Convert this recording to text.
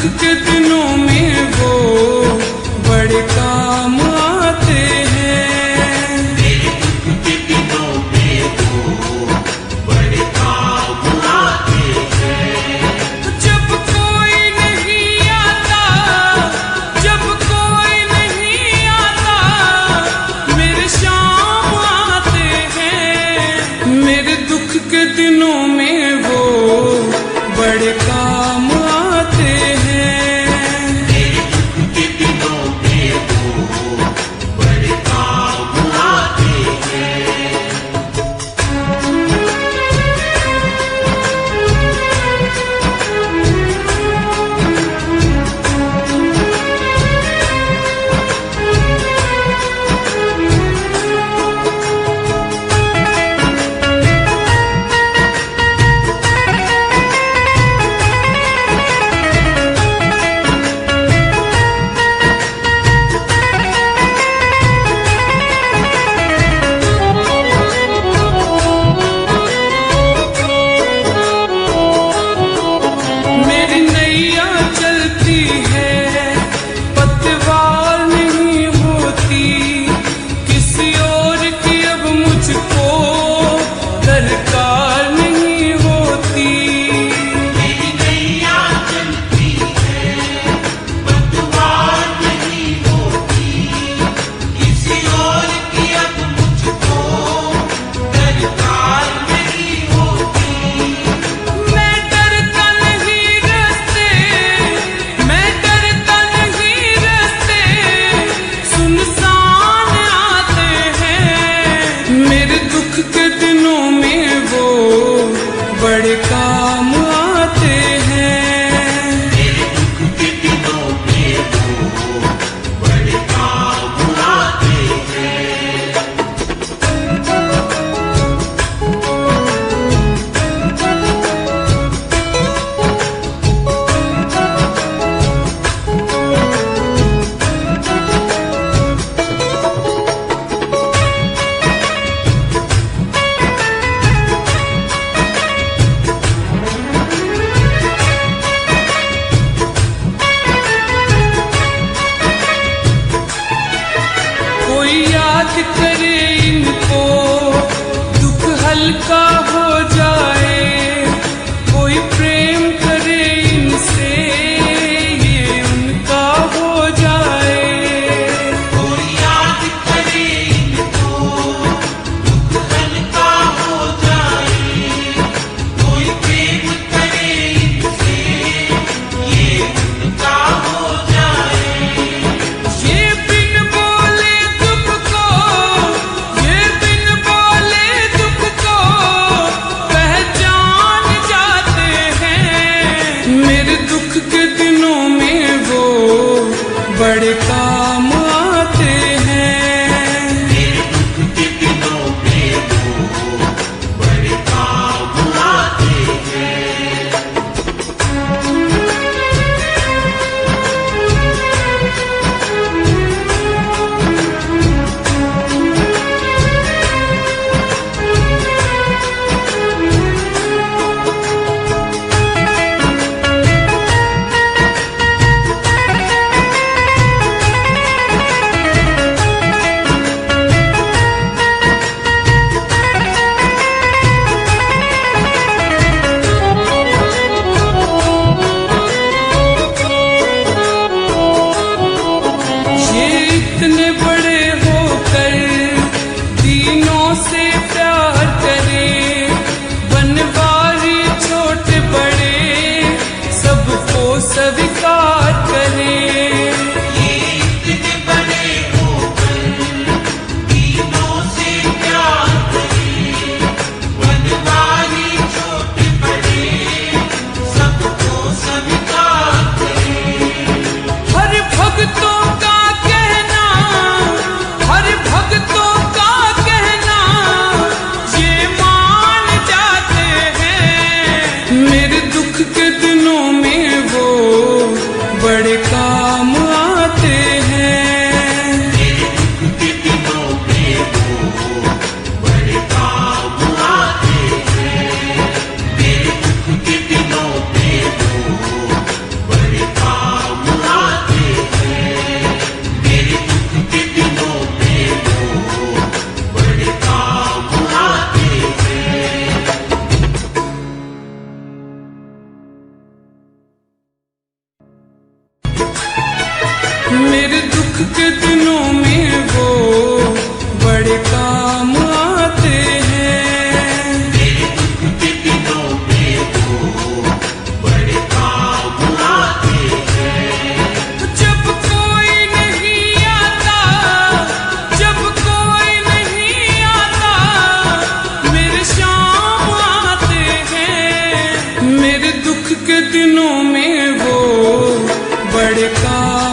के दिनों में वो बड़े काम आते हैं। मेरे दुख के दिनों में वो बड़े काम आते हैं। जब कोई नहीं आता, जब कोई नहीं आता, मेरे शाम आते हैं। मेरे दुख के दिनों में वो बड़े काम आते हैं। मेरे दुख के दिनों में वो बड़े काम आते हैं। मेरे दुख के दिनों में वो बड़े काम आते हैं। मेरे दुख के दिनों में वो बड़े काम आते हैं। जब कोई नहीं आता, जब कोई नहीं आता, मेरे शाम आते हैं। मेरे दुख के दिनों में वो बड़े काम